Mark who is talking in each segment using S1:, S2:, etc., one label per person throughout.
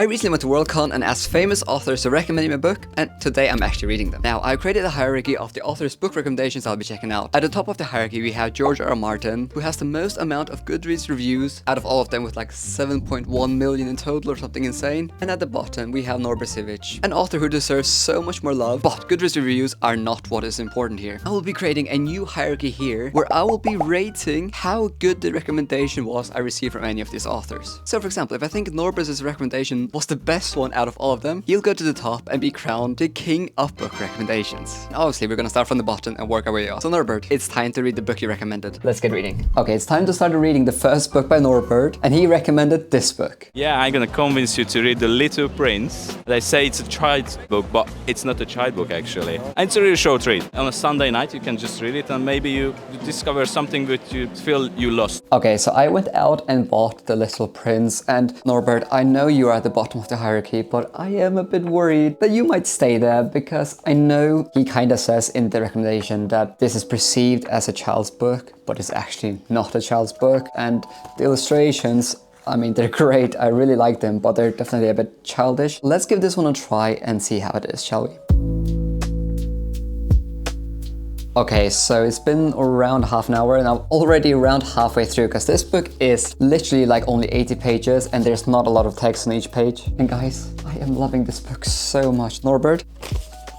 S1: I recently went to Worldcon and asked famous authors to recommend me a book, and today I'm actually reading them. Now, I created a hierarchy of the author's book recommendations I'll be checking out. At the top of the hierarchy, we have Georg R. Martin, who has the most amount of Goodreads reviews out of all of them, with like 7.1 million in total or something insane. And at the bottom, we have Norbert Sivic, an author who deserves so much more love, but Goodreads reviews are not what is important here. I will be creating a new hierarchy here, where I will be rating how good the recommendation was I received from any of these authors. So for example, if I think Norbert's recommendation was the best one out of all of them, he'll go to the top and be crowned the king of book recommendations. And obviously, we're gonna start from the bottom and work our way up. So Norbert, it's time to read the book you recommended. Let's get reading. Okay, it's time to start reading the first book by Norbert, and he recommended this book.
S2: Yeah, I'm gonna convince you to read The Little Prince. They say it's a child's book, but it's not a child book actually. And it's a really short read. On a Sunday night, you can just read it and maybe you discover something that you feel you lost.
S1: Okay, so I went out and bought The Little Prince, and Norbert, I know you are at the bottom of the hierarchy, but I am a bit worried that you might stay there, because I know he kind of says in the recommendation that this is perceived as a child's book, but it's actually not a child's book, and the illustrations, I mean, they're great, I really like them, but they're definitely a bit childish. Let's give this one a try and see how it is, shall we? Okay, so it's been around half an hour and I'm already around halfway through, because this book is literally like only 80 pages and there's not a lot of text on each page. And guys, I am loving this book so much. Norbert,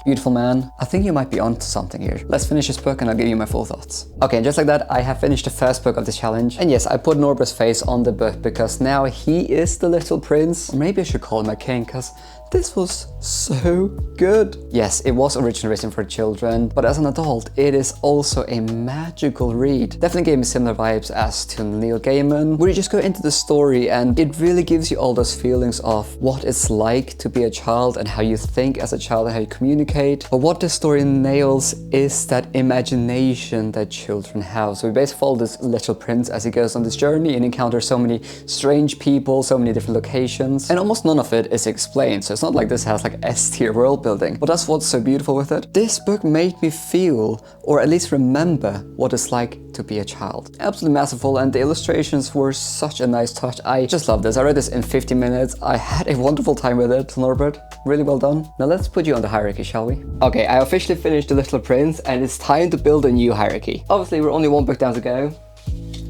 S1: beautiful man, I think you might be onto something here. Let's finish this book and I'll give you my full thoughts. Okay, and just like that, I have finished the first book of this challenge. And yes, I put Norbert's face on the book because now he is the little prince. Or maybe I should call him a king, because this was so good. Yes, it was originally written for children, but as an adult, it is also a magical read. Definitely gave me similar vibes as to Neil Gaiman, where you just go into the story and it really gives you all those feelings of what it's like to be a child and how you think as a child and how you communicate. But what this story nails is that imagination that children have. So we basically follow this little prince as he goes on this journey and encounters so many strange people, so many different locations, and almost none of it is explained. So it's not like this has like S-tier world building, but that's what's so beautiful with it. This book made me feel, or at least remember, what it's like to be a child. Absolutely masterful, and the illustrations were such a nice touch. I just love this. I read this in 50 minutes. I had a wonderful time with it, Norbert. Really well done. Now let's put you on the hierarchy, shall we? Okay, I officially finished The Little Prince and it's time to build a new hierarchy. Obviously, we're only one book down to go.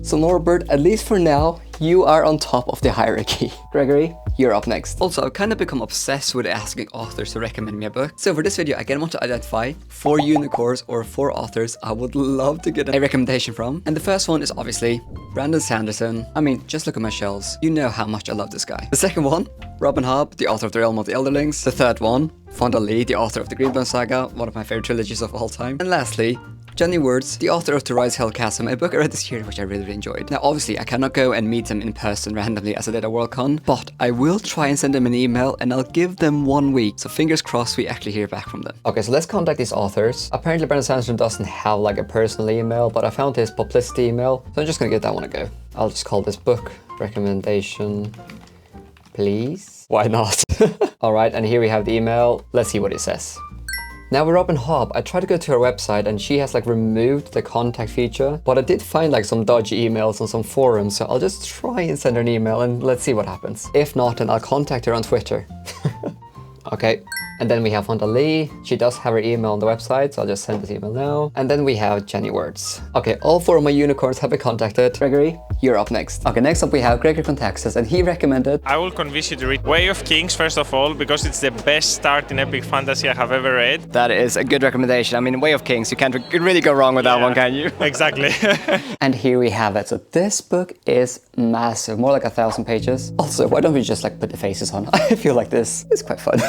S1: So Norbert, at least for now, you are on top of the hierarchy. Gregory, you're up next. Also, I've kind of become obsessed with asking authors to recommend me a book. So for this video, I again want to identify 4 unicorns or 4 authors I would love to get a recommendation from. And the first one is obviously Brandon Sanderson. I mean, just look at my shelves. You know how much I love this guy. The second one, Robin Hobb, the author of The Realm of the Elderlings. The third one, Fonda Lee, the author of the Greenbone Saga, one of my favorite trilogies of all time. And lastly, Jenny Words, the author of To Rise Hell Chasm, a book I read this year which I really enjoyed. Now obviously I cannot go and meet them in person randomly as I did at Worldcon, but I will try and send them an email and I'll give them 1 week, so fingers crossed we actually hear back from them. Okay, so let's contact these authors. Apparently Brandon Sanderson doesn't have like a personal email, but I found his publicity email, so I'm just gonna give that one a go. I'll just call this book recommendation, please. Why not? Alright, and here we have the email. Let's see what it says. Now with Robin Hobb, I tried to go to her website and she has like removed the contact feature, but I did find like some dodgy emails on some forums, so I'll just try and send her an email and let's see what happens. If not, then I'll contact her on Twitter. Okay. And then we have Fonda Lee. She does have her email on the website, so I'll just send this email now. And then we have Jenny Words. Okay, all 4 of my unicorns have been contacted. Gregory, you're up next. Okay, next up we have Gregory from Texas, and he recommended...
S3: I will convince you to read Way of Kings, first of all, because it's the best start in epic fantasy I have ever read.
S1: That is a good recommendation. I mean, Way of Kings, you can't really go wrong with that one, can you?
S3: Exactly.
S1: And here we have it. So this book is massive, more like 1,000 pages. Also, why don't we just like put the faces on? I feel like this is quite fun.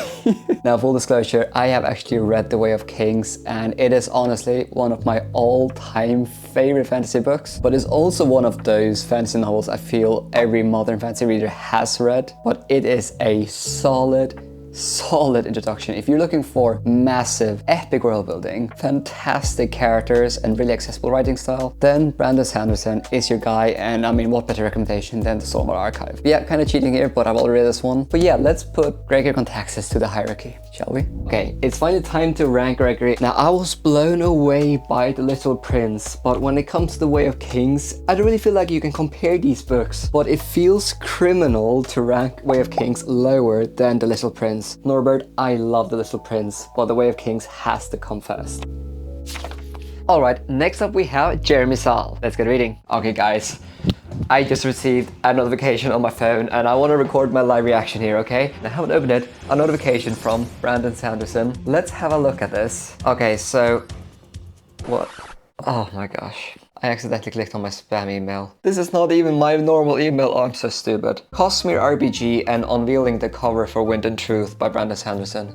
S1: Now, full disclosure, I have actually read The Way of Kings, and it is honestly one of my all-time favorite fantasy books, but it's also one of those fantasy novels I feel every modern fantasy reader has read, but it is a solid, solid introduction. If you're looking for massive, epic world building, fantastic characters, and really accessible writing style, then Brandon Sanderson is your guy, and I mean, what better recommendation than the Stormwater Archive. But yeah, kind of cheating here, but I've already read this one. But yeah, let's put Gregory Contaxis to the hierarchy, shall we? Okay, it's finally time to rank Gregory. Now, I was blown away by The Little Prince, but when it comes to The Way of Kings, I don't really feel like you can compare these books, but it feels criminal to rank Way of Kings lower than The Little Prince. Norbert, I love The Little Prince, but The Way of Kings has to come first. Alright, next up we have Jeremy Saul. Let's get reading. Okay guys, I just received a notification on my phone and I want to record my live reaction here, okay? I haven't opened it. A notification from Brandon Sanderson. Let's have a look at this. Okay, so... what? Oh my gosh. I accidentally clicked on my spam email. This is not even my normal email. Oh, I'm so stupid. Cosmere RPG and Unveiling the Cover for Wind and Truth by Brandon Sanderson.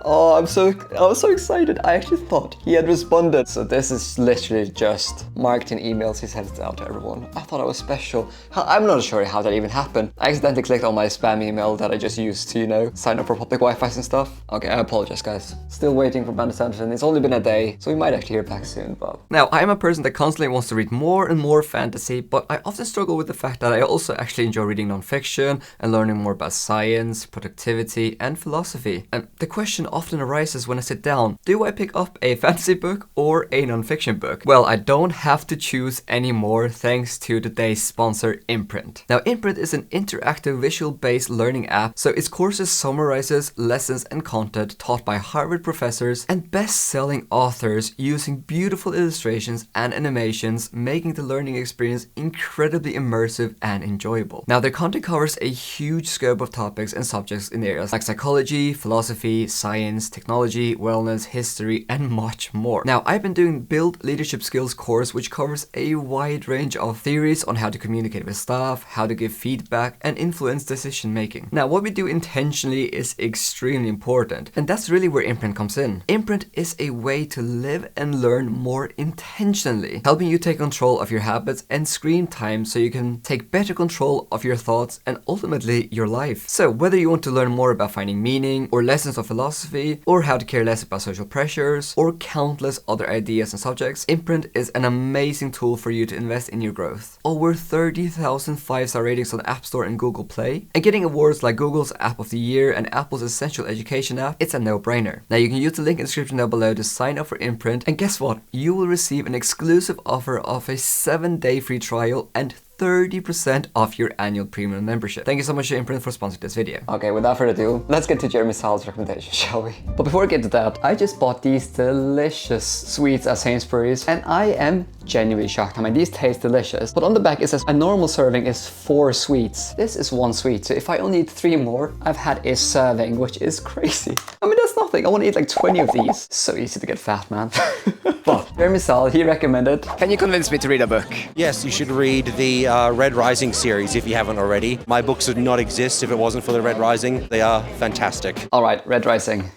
S1: Oh, I was so excited. I actually thought he had responded. So this is literally just marketing emails he sends out to everyone. I thought I was special. I'm not sure how that even happened. I accidentally clicked on my spam email that I just used to, you know, sign up for public Wi-Fi and stuff. Okay, I apologize, guys. Still waiting for Brandon Sanderson. It's only been a day, so we might actually hear back soon, but... Now, I am a person that constantly wants to read more and more fantasy, but I often struggle with the fact that I also actually enjoy reading non-fiction and learning more about science, productivity, and philosophy. And the question often arises when I sit down, do I pick up a fantasy book or a non-fiction book? Well, I don't have to choose anymore thanks to today's sponsor, Imprint. Now, Imprint is an interactive visual-based learning app, so its courses summarizes lessons and content taught by Harvard professors and best-selling authors using beautiful illustrations and animations, making the learning experience incredibly immersive and enjoyable. Now, their content covers a huge scope of topics and subjects in areas like psychology, philosophy, science, technology, wellness, history, and much more. Now, I've been doing Build Leadership Skills course, which covers a wide range of theories on how to communicate with staff, how to give feedback, and influence decision making. Now, what we do intentionally is extremely important, and that's really where Imprint comes in. Imprint is a way to live and learn more intentionally, helping you take control of your habits and screen time so you can take better control of your thoughts and ultimately your life. So, whether you want to learn more about finding meaning, or lessons of philosophy, or how to care less about social pressures, or countless other ideas and subjects, Imprint is an amazing tool for you to invest in your growth. Over 30,000 5-star ratings on the App Store and Google Play, and getting awards like Google's App of the Year and Apple's Essential Education app, it's a no-brainer. Now, you can use the link in the description down below to sign up for Imprint, and guess what? You will receive an exclusive offer of a 7-day free trial and 30% off your annual premium membership. Thank you so much to Imprint for sponsoring this video. Okay, without further ado, let's get to Jeremy Saul's recommendation, shall we? But before we get to that, I just bought these delicious sweets at Sainsbury's, and I am genuinely shocked. I mean, these taste delicious, but on the back it says a normal serving is 4 sweets. This is 1 sweet, so if I only eat 3 more, I've had a serving, which is crazy. I mean, that's nothing. I want to eat like 20 of these. So easy to get fat, man. But Jeremy Saul, he recommended. Can you convince me to read a book?
S4: Yes, you should read the Red Rising series if you haven't already. My books would not exist if it wasn't for the Red Rising. They are fantastic.
S1: All right, Red Rising.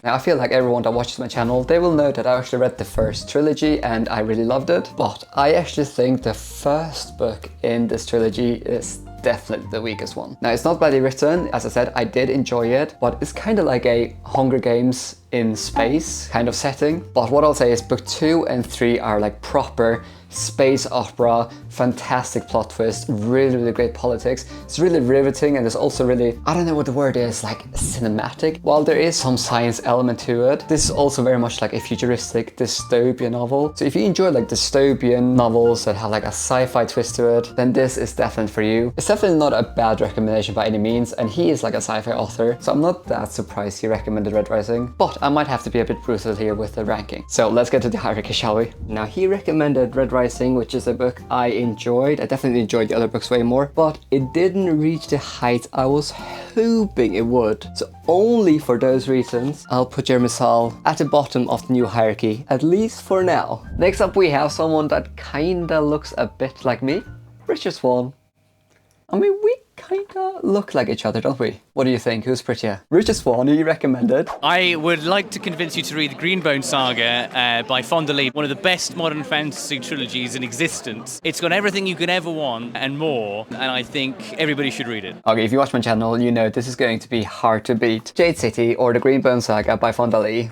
S1: Now, I feel like everyone that watches my channel, they will know that I actually read the first trilogy and I really loved it. But I actually think the first book in this trilogy is definitely the weakest one. Now, it's not badly written. As I said, I did enjoy it, but it's kind of like a Hunger Games in space kind of setting. But what I'll say is book 2 and 3 are like proper space opera, fantastic plot twist, really, really great politics. It's really riveting, and there's also really, I don't know what the word is, like cinematic. While there is some science element to it, this is also very much like a futuristic dystopian novel. So if you enjoy like dystopian novels that have like a sci-fi twist to it, then this is definitely for you. It's definitely not a bad recommendation by any means, and he is like a sci-fi author, so I'm not that surprised he recommended Red Rising, but I might have to be a bit brutal here with the ranking. So let's get to the hierarchy, shall we? Now, he recommended Red Rising, which is a book I enjoyed. I definitely enjoyed the other books way more, but it didn't reach the height I was hoping it would. So only for those reasons, I'll put Jeremy Saul at the bottom of the new hierarchy, at least for now. Next up, we have someone that kinda looks a bit like me, Richard Swan. I mean, we kinda look like each other, don't we? What do you think? Who's prettier? Richard Swan, who you recommended?
S5: I would like to convince you to read the Greenbone Saga by Fonda Lee, one of the best modern fantasy trilogies in existence. It's got everything you could ever want and more, and I think everybody should read it.
S1: Okay, if you watch my channel, you know this is going to be hard to beat. Jade City or the Greenbone Saga by Fonda Lee.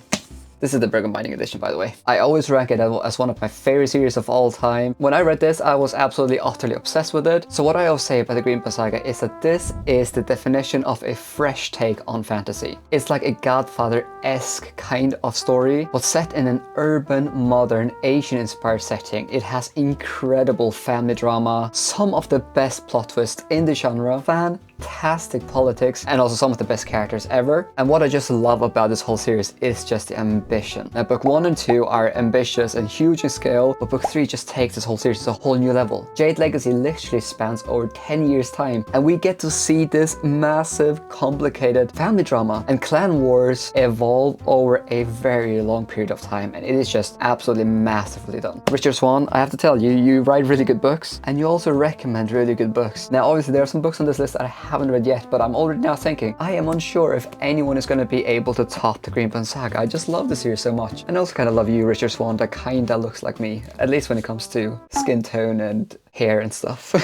S1: This is the Bergen Binding edition, by the way. I always rank it as one of my favorite series of all time. When I read this, I was absolutely utterly obsessed with it. So what I always say about the Greenbone Saga is that this is the definition of a fresh take on fantasy. It's like a Godfather-esque kind of story, but set in an urban, modern, Asian-inspired setting. It has incredible family drama, some of the best plot twists in the genre, fantastic politics, and also some of the best characters ever. And what I just love about this whole series is just the ambition. Now, book 1 and 2 are ambitious and huge in scale, but book 3 just takes this whole series to a whole new level. Jade Legacy literally spans over 10 years time, and we get to see this massive, complicated family drama and clan wars evolve over a very long period of time, and it is just absolutely masterfully done. Richard Swan, I have to tell you, you write really good books, and you also recommend really good books. Now, obviously, there are some books on this list that I haven't read yet, but I'm already now thinking, I am unsure if anyone is going to be able to top the Greenbone Saga. I just love the series so much. And I also kind of love you, Richard Swan, that kinda looks like me, at least when it comes to skin tone and hair and stuff.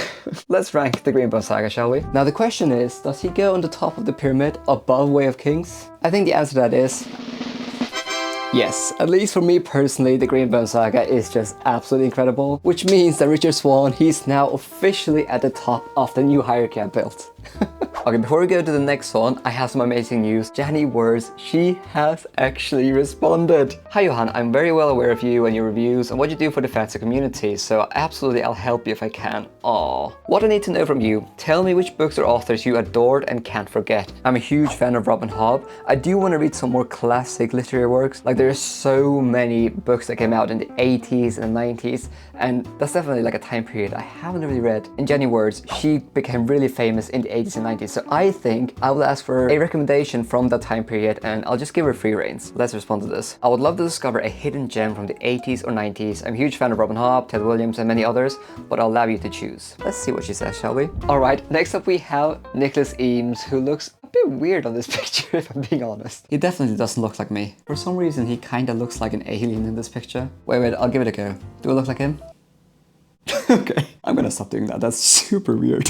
S1: Let's rank the Greenbone Saga, shall we? Now the question is, does he go on the top of the pyramid above Way of Kings? I think the answer to that is yes. At least for me personally, the Greenbone Saga is just absolutely incredible, which means that Richard Swan, he's now officially at the top of the new hierarchy I built. Okay, before we go to the next one, I have some amazing news. Jenny Words, she has actually responded. Hi Johan, I'm very well aware of you and your reviews and what you do for the fantasy community, so absolutely I'll help you if I can. Aww. What I need to know from you, tell me which books or authors you adored and can't forget. I'm a huge fan of Robin Hobb. I do want to read some more classic literary works. Like there are so many books that came out in the 80s and 90s, and that's definitely like a time period I haven't really read. In Jenny Words, she became really famous in the 80s and 90s, so I think I will ask for a recommendation from that time period and I'll just give her free reins. Let's respond to this. I would love to discover a hidden gem from the 80s or 90s. I'm a huge fan of Robin Hobb, Ted Williams and many others, but I'll allow you to choose. Let's see what she says, shall we? Alright, next up we have Nicholas Eames, who looks a bit weird on this picture if I'm being honest. He definitely doesn't look like me. For some reason he kinda looks like an alien in this picture. Wait, I'll give it a go. Do I look like him? Okay, I'm gonna stop doing that. That's super weird.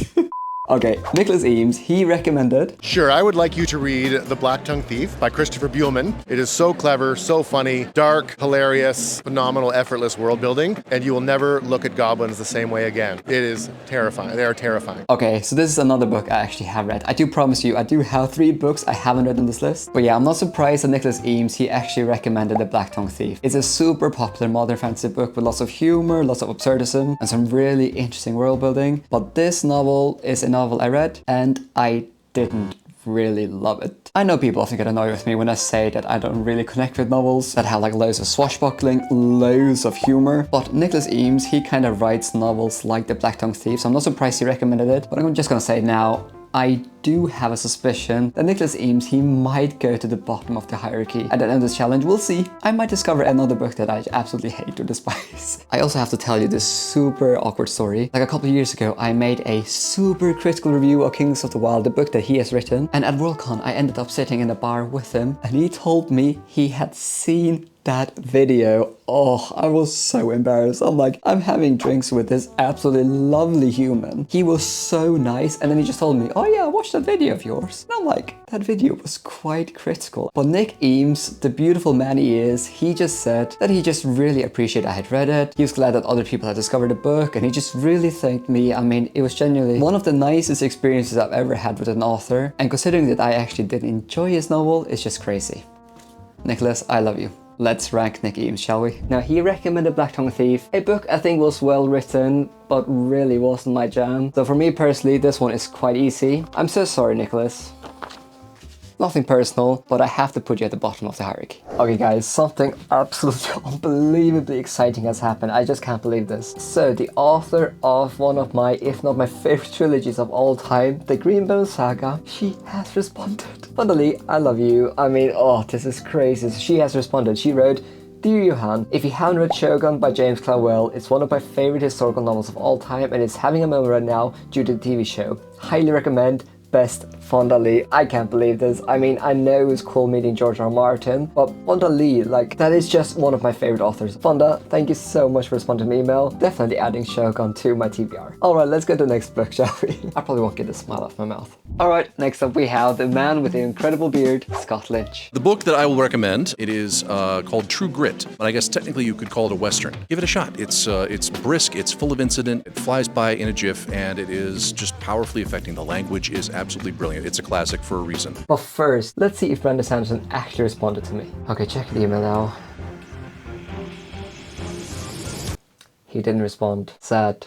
S1: Okay, Nicholas Eames, he recommended...
S6: Sure, I would like you to read The Black Tongue Thief by Christopher Buehlman. It is so clever, so funny, dark, hilarious, phenomenal, effortless world building, and you will never look at goblins the same way again. It is terrifying. They are terrifying.
S1: Okay, so this is another book I actually have read. I do promise you, I do have 3 books I haven't read on this list. But yeah, I'm not surprised that Nicholas Eames, he actually recommended The Black Tongue Thief. It's a super popular modern fantasy book with lots of humor, lots of absurdism, and some really interesting world building. But this novel is a novel I read, and I didn't really love it. I know people often get annoyed with me when I say that I don't really connect with novels that have like loads of swashbuckling, loads of humor, but Nicholas Eames, he kind of writes novels like The Black Tongue Thief, so I'm not surprised he recommended it, but I'm just gonna say now, I do have a suspicion that Nicholas Eames, he might go to the bottom of the hierarchy at the end of this challenge. We'll see. I might discover another book that I absolutely hate or despise. I also have to tell you this super awkward story. Like a couple of years ago, I made a super critical review of Kings of the Wild, the book that he has written, and at Worldcon, I ended up sitting in a bar with him, and he told me he had seen that video. Oh, I was so embarrassed. I'm like, I'm having drinks with this absolutely lovely human. He was so nice, and then he just told me, oh yeah, I watched that video of yours. And I'm like, that video was quite critical. But Nick Eames, the beautiful man he is, he just said that he just really appreciated I had read it. He was glad that other people had discovered the book, and he just really thanked me. I mean, it was genuinely one of the nicest experiences I've ever had with an author, and considering that I actually did enjoy his novel, it's just crazy. Nicholas, I love you. Let's rank Nick Eames, shall we? Now, he recommended Black Tongue Thief, a book I think was well written, but really wasn't my jam. So for me personally, this one is quite easy. I'm so sorry, Nicholas. Nothing personal, but I have to put you at the bottom of the hierarchy. Okay guys, something absolutely unbelievably exciting has happened. I just can't believe this. So the author of one of my, if not my favorite trilogies of all time, the Greenbone Saga, she has responded. Fonda Lee, I love you. I mean, oh, this is crazy. She has responded. She wrote, Dear Johan, if you haven't read Shogun by James Clavell, it's one of my favorite historical novels of all time and it's having a moment right now due to the TV show. Highly recommend. Best, Fonda Lee. I can't believe this. I mean, I know it was cool meeting Georg R. Martin, but Fonda Lee, like, that is just one of my favorite authors. Fonda, thank you so much for responding to my email. Definitely adding Shogun to my TBR. Alright, let's go to the next book, shall we? I probably won't get the smile off my mouth. Alright, next up we have the man with the incredible beard, Scott Lynch.
S7: The book that I will recommend, it is called True Grit, but I guess technically you could call it a Western. Give it a shot. It's brisk, it's full of incident, it flies by in a jiff, and it is just powerfully affecting. The language is absolutely brilliant. It's a classic for a reason.
S1: But first, let's see if Brandon Sanderson actually responded to me. Okay, check the email now. He didn't respond. Sad.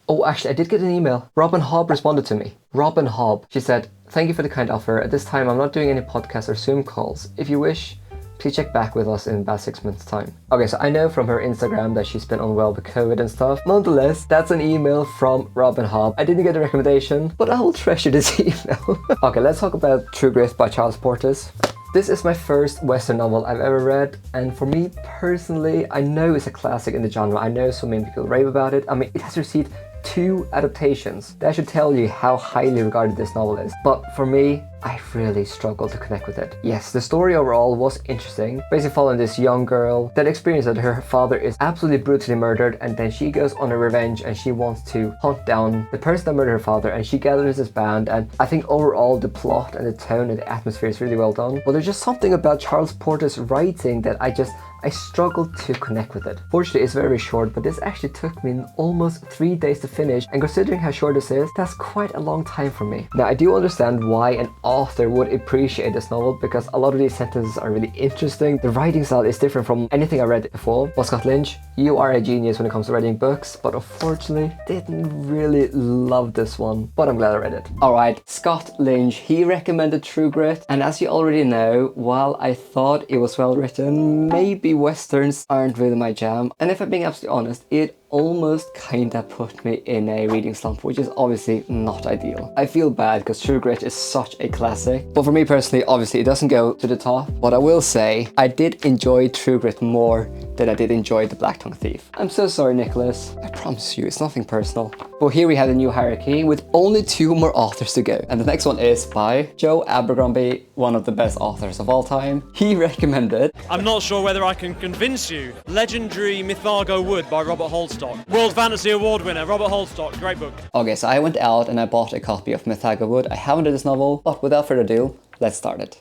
S1: Oh, actually, I did get an email. Robin Hobb responded to me. Robin Hobb. She said, "Thank you for the kind offer. At this time, I'm not doing any podcasts or Zoom calls. If you wish, please check back with us in about 6 months' time." Okay, so I know from her Instagram that she's been unwell with COVID and stuff. Nonetheless, that's an email from Robin Hobb. I didn't get a recommendation, but I will treasure this email. Okay, let's talk about True Grit by Charles Portis. This is my first Western novel I've ever read, and for me personally, I know it's a classic in the genre. I know so many people rave about it. I mean, it has received 2 adaptations. That should tell you how highly regarded this novel is. But for me, I really struggled to connect with it. Yes, the story overall was interesting. Basically following this young girl that experiences that her father is absolutely brutally murdered, and then she goes on a revenge and she wants to hunt down the person that murdered her father, and she gathers this band, and I think overall the plot and the tone and the atmosphere is really well done. But there's just something about Charles Portis' writing that I struggled to connect with it. Fortunately, it's very short, but this actually took me almost 3 days to finish, and considering how short this is, that's quite a long time for me. Now, I do understand why an author would appreciate this novel, because a lot of these sentences are really interesting. The writing style is different from anything I read before. But Scott Lynch, you are a genius when it comes to writing books, but unfortunately, didn't really love this one, but I'm glad I read it. Alright, Scott Lynch, he recommended True Grit, and as you already know, while I thought it was well written, maybe Westerns aren't really my jam, and if I'm being absolutely honest, it almost kinda put me in a reading slump, which is obviously not ideal. I feel bad because True Grit is such a classic, but for me personally, obviously it doesn't go to the top, but I will say I did enjoy True Grit more than I did enjoy The Black Tongue Thief. I'm so sorry, Nicholas. I promise you, it's nothing personal. But here we have a new hierarchy with only 2 more authors to go, and the next one is by Joe Abercrombie, one of the best authors of all time. He recommended,
S8: I'm not sure whether I can convince you, Legendary Mythago Wood by Robert Holstock. World Fantasy Award winner, Robert Holstock, great book.
S1: Okay, so I went out and I bought a copy of Mythago Wood. I haven't read this novel, but without further ado, let's start it.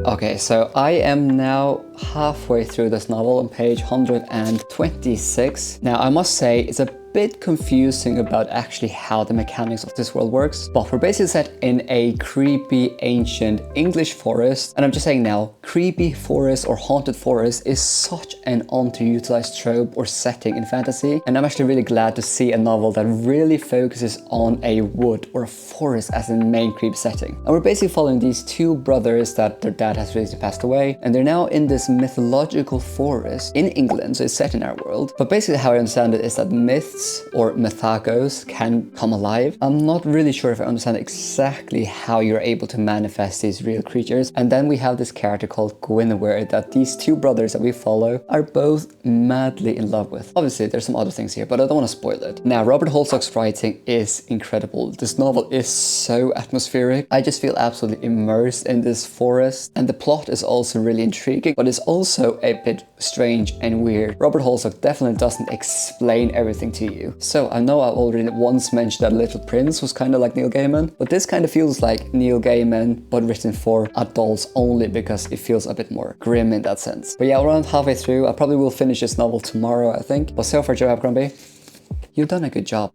S1: Okay, so I am now halfway through this novel on page 126. Now, I must say it's a bit confusing about actually how the mechanics of this world works, but we're basically set in a creepy ancient English forest, and I'm just saying now, creepy forest or haunted forest is such an underutilized trope or setting in fantasy, and I'm actually really glad to see a novel that really focuses on a wood or a forest as the main creepy setting. And we're basically following these 2 brothers that their dad has recently passed away, and they're now in this mythological forest in England, so it's set in our world. But basically how I understand it is that myths or mythagos can come alive. I'm not really sure if I understand exactly how you're able to manifest these real creatures. And then we have this character called Guinevere that these 2 brothers that we follow are both madly in love with. Obviously, there's some other things here, but I don't want to spoil it. Now, Robert Holstock's writing is incredible. This novel is so atmospheric. I just feel absolutely immersed in this forest, and the plot is also really intriguing, but it's also a bit strange and weird. Robert Holstock definitely doesn't explain everything to you. So I know I already once mentioned that Little Prince was kind of like Neil Gaiman, but this kind of feels like Neil Gaiman, but written for adults only because it feels a bit more grim in that sense. But yeah, around halfway through, I probably will finish this novel tomorrow, I think. But so far, Joe Abercrombie, you've done a good job.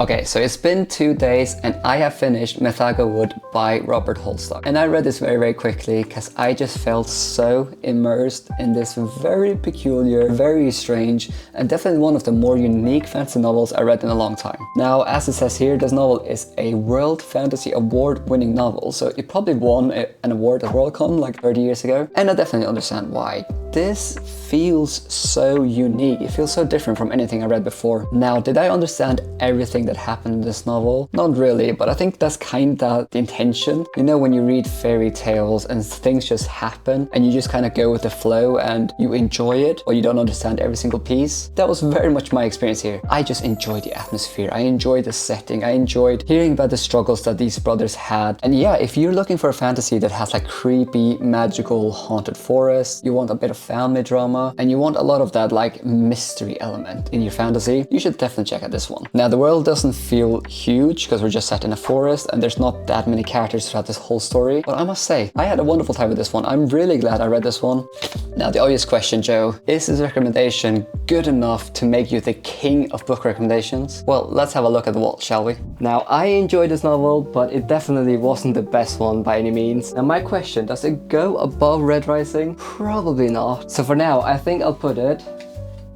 S1: Okay, so it's been 2 days and I have finished Mythago Wood by Robert Holstock. And I read this very, very quickly because I just felt so immersed in this very peculiar, very strange, and definitely one of the more unique fantasy novels I read in a long time. Now, as it says here, this novel is a World Fantasy Award-winning novel, so it probably won an award at Worldcon like 30 years ago, and I definitely understand why. this feels so unique. It feels so different from anything I read before. Now, did I understand everything that happened in this novel? Not really, but I think that's kinda the intention. You know, when you read fairy tales and things just happen and you just kind of go with the flow and you enjoy it, or you don't understand every single piece. That was very much my experience here. I just enjoyed the atmosphere. I enjoyed the setting. I enjoyed hearing about the struggles that these brothers had. And yeah, if you're looking for a fantasy that has like creepy, magical, haunted forests, you want a bit of family drama, and you want a lot of that like mystery element in your fantasy, you should definitely check out this one. Now, the world doesn't feel huge because we're just set in a forest and there's not that many characters throughout this whole story, but I must say, I had a wonderful time with this one. I'm really glad I read this one. Now, the obvious question, Joe, is this recommendation good enough to make you the king of book recommendations? Well, let's have a look at the vault, shall we? Now, I enjoyed this novel, but it definitely wasn't the best one by any means. Now, my question, does it go above Red Rising? Probably not. So for now, I think I'll put it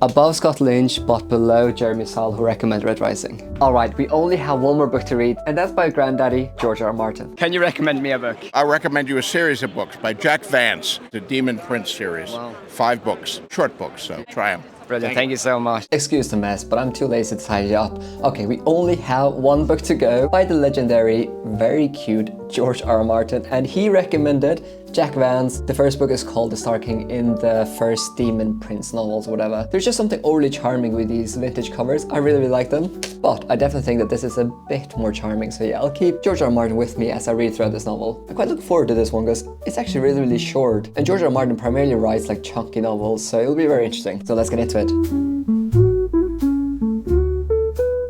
S1: above Scott Lynch, but below Jeremy Saul, who recommended Red Rising. Alright, we only have one more book to read, and that's by Granddaddy, George R. Martin. Can you recommend me a book?
S9: I recommend you a series of books by Jack Vance, the Demon Prince series. Wow. 5 books, short books, so try them.
S1: Brilliant, thank you so much. Excuse the mess, but I'm too lazy to tidy up. Okay, we only have one book to go by the legendary, very cute George R. Martin, and he recommended Jack Vance. The first book is called The Star King in the first Demon Prince novels or whatever. There's just something overly charming with these vintage covers. I really like them, but I definitely think that this is a bit more charming. So yeah, I'll keep George R. Martin with me as I read throughout this novel. I quite look forward to this one because it's actually really short. And George R. Martin primarily writes like chunky novels, so it'll be very interesting. So let's get into it.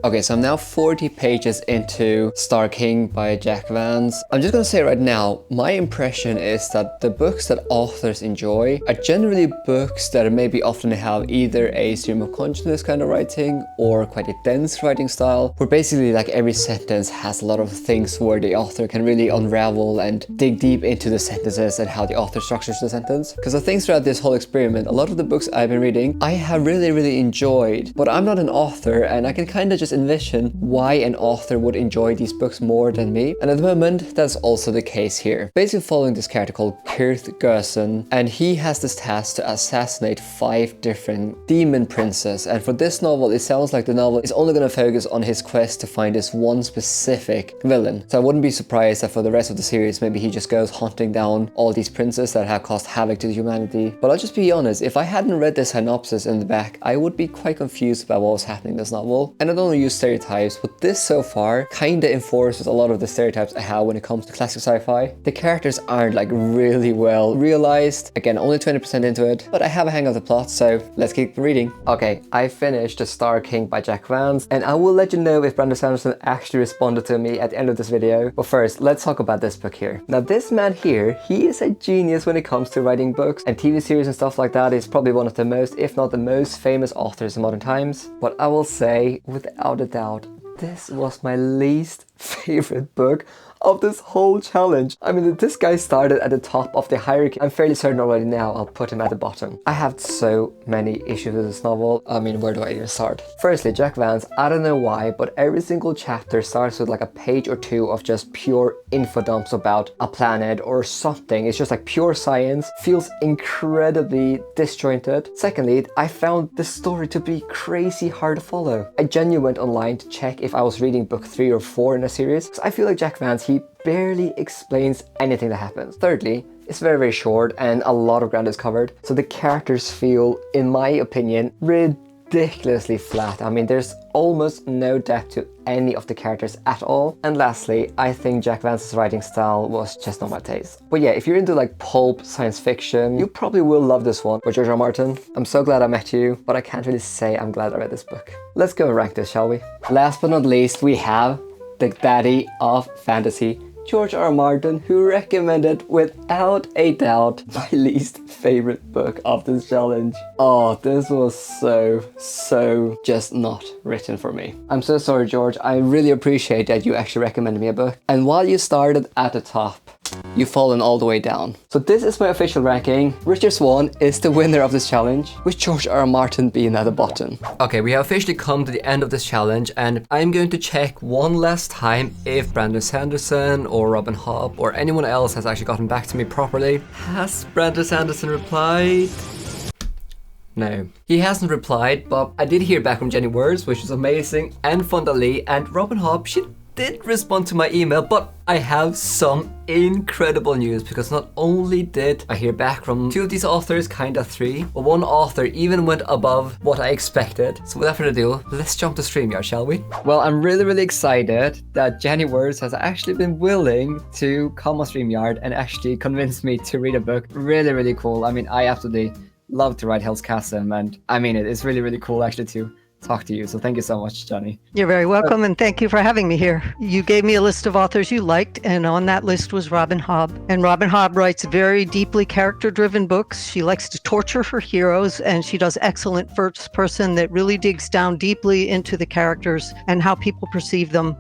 S1: Okay, so I'm now 40 pages into Star King by Jack Vance. I'm just gonna say right now, my impression is that the books that authors enjoy are generally books that maybe often have either a stream of consciousness kind of writing or quite a dense writing style, where basically like every sentence has a lot of things where the author can really unravel and dig deep into the sentences and how the author structures the sentence. Because I think throughout this whole experiment, a lot of the books I've been reading, I have really enjoyed, but I'm not an author and I can kind of just envision why an author would enjoy these books more than me. And at the moment, that's also the case here. Basically following this character called Kirth Gerson, and he has this task to assassinate 5 different demon princes. And for this novel, it sounds like the novel is only going to focus on his quest to find this one specific villain. So I wouldn't be surprised that for the rest of the series, maybe he just goes hunting down all these princes that have caused havoc to humanity. But I'll just be honest, if I hadn't read the synopsis in the back, I would be quite confused about what was happening in this novel. And I don't use stereotypes, but this so far kinda enforces a lot of the stereotypes I have when it comes to classic sci-fi. The characters aren't like really well realized. Again, only 20% into it, but I have a hang of the plot, so let's keep reading. Okay, I finished The Star King by Jack Vance, and I will let you know if Brandon Sanderson actually responded to me at the end of this video. But first, let's talk about this book here. Now, this man here, he is a genius when it comes to writing books and TV series and stuff like that. He's probably one of the most, if not the most famous authors in modern times. But I will say, without a doubt, this was my least favorite book of this whole challenge. I mean, this guy started at the top of the hierarchy. I'm fairly certain already now I'll put him at the bottom. I have so many issues with this novel. I mean, where do I even start? Firstly, Jack Vance, I don't know why, but every single chapter starts with like a page or two of just pure info dumps about a planet or something. It's just like pure science, feels incredibly disjointed. Secondly, I found the story to be crazy hard to follow. I genuinely went online to check if I was reading book 3 or 4 in a series, because I feel like Jack Vance, he barely explains anything that happens. Thirdly, it's very short and a lot of ground is covered, so the characters feel, in my opinion, ridiculously flat. I mean, there's almost no depth to any of the characters at all. And lastly, I think Jack Vance's writing style was just not my taste. But yeah, if you're into like pulp science fiction, you probably will love this one. But George R. Martin, I'm so glad I met you, but I can't really say I'm glad I read this book. Let's go and rank this, shall we? Last but not least, we have the daddy of fantasy, George R. Martin, who recommended without a doubt my least favorite book of this challenge. Oh, this was so just not written for me. I'm so sorry, George. I really appreciate that you actually recommended me a book. And while you started at the top, you've fallen all the way down. So this is my official ranking. Richard Swan is the winner of this challenge, with George R. Martin being at the bottom. Okay, we have officially come to the end of this challenge, and I'm going to check one last time if Brandon Sanderson or Robin Hobb or anyone else has actually gotten back to me properly. Has Brandon Sanderson replied? No. He hasn't replied, but I did hear back from Jenny Words, which is amazing, and Fonda Lee, and Robin Hobb. She did respond to my email, but I have some incredible news, because not only did I hear back from 2 of these authors, kinda 3, but 1 author even went above what I expected. So without further ado, let's jump to StreamYard, shall we? Well, I'm really excited that Jenny Words has actually been willing to come on StreamYard and actually convince me to read a book. Really cool. I mean, I absolutely love to write Hell's Chasm, and I mean, it's really cool actually to talk to you. So thank you so much, Johnny.
S10: You're very welcome, and thank you for having me here. You gave me a list of authors you liked, and on that list was Robin Hobb. And Robin Hobb writes very deeply character-driven books. She likes to torture her heroes, and she does excellent first person that really digs down deeply into the characters and how people perceive them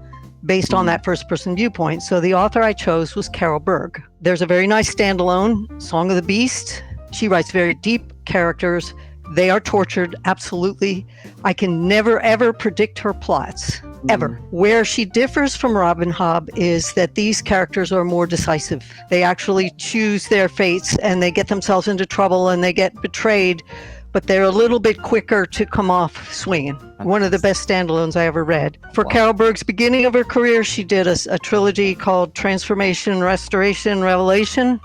S10: based on that first person viewpoint. So the author I chose was Carol Berg. There's a very nice standalone, Song of the Beast. She writes very deep characters. They are tortured, absolutely. I can never, ever predict her plots, ever. Where she differs from Robin Hobb is that these characters are more decisive. They actually choose their fates, and they get themselves into trouble, and they get betrayed, but they're a little bit quicker to come off swinging. One of the best standalones I ever read. For Carol Berg's beginning of her career, she did a trilogy called Transformation, Restoration, Revelation.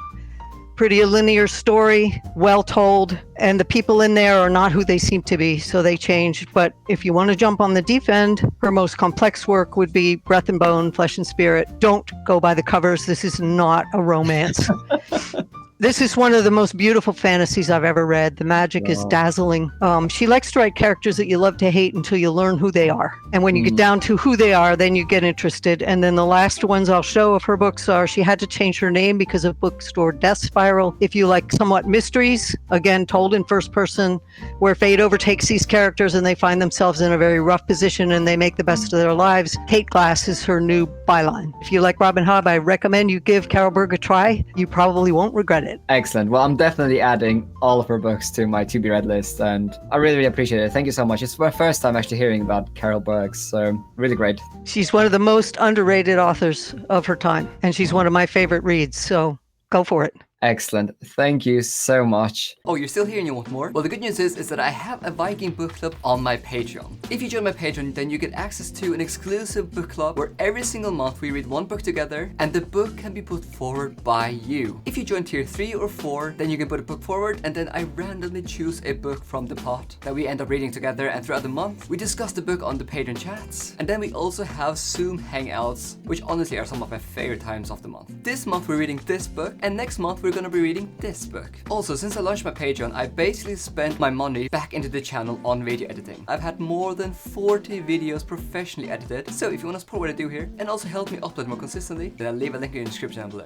S10: Pretty a linear story, well told, and the people in there are not who they seem to be, so they changed. But if you want to jump on the deep end, her most complex work would be Breath and Bone, Flesh and Spirit. Don't go by the covers. This is not a romance. This is one of the most beautiful fantasies I've ever read. The magic is dazzling. She likes to write characters that you love to hate until you learn who they are. And when you get down to who they are, then you get interested. And then the last ones I'll show of her books are, she had to change her name because of Bookstore Death Spiral. If you like somewhat mysteries, again, told in first person, where fate overtakes these characters and they find themselves in a very rough position and they make the best of their lives, Kate Glass is her new byline. If you like Robin Hobb, I recommend you give Carol Berg a try. You probably won't regret it.
S1: Excellent. Well, I'm definitely adding all of her books to my to be read list, and I really appreciate it. Thank you so much. It's my first time actually hearing about Carol Berg, so really great.
S10: She's one of the most underrated authors of her time, and she's one of my favorite reads, so go for it.
S1: Excellent. Thank you so much. Oh, you're still here and you want more? Well, the good news is that I have a Viking book club on my Patreon. If you join my Patreon, then you get access to an exclusive book club where every single month we read 1 book together, and the book can be put forward by you. If you join tier 3 or 4, then you can put a book forward, and then I randomly choose a book from the pot that we end up reading together, and throughout the month we discuss the book on the Patreon chats. And then we also have Zoom hangouts, which honestly are some of my favorite times of the month. This month we're reading this book, and next month we're gonna be reading this book. Also, since I launched my Patreon, I basically spent my money back into the channel on video editing. I've had more than 40 videos professionally edited, so if you want to support what I do here and also help me upload more consistently, then I'll leave a link in the description down below.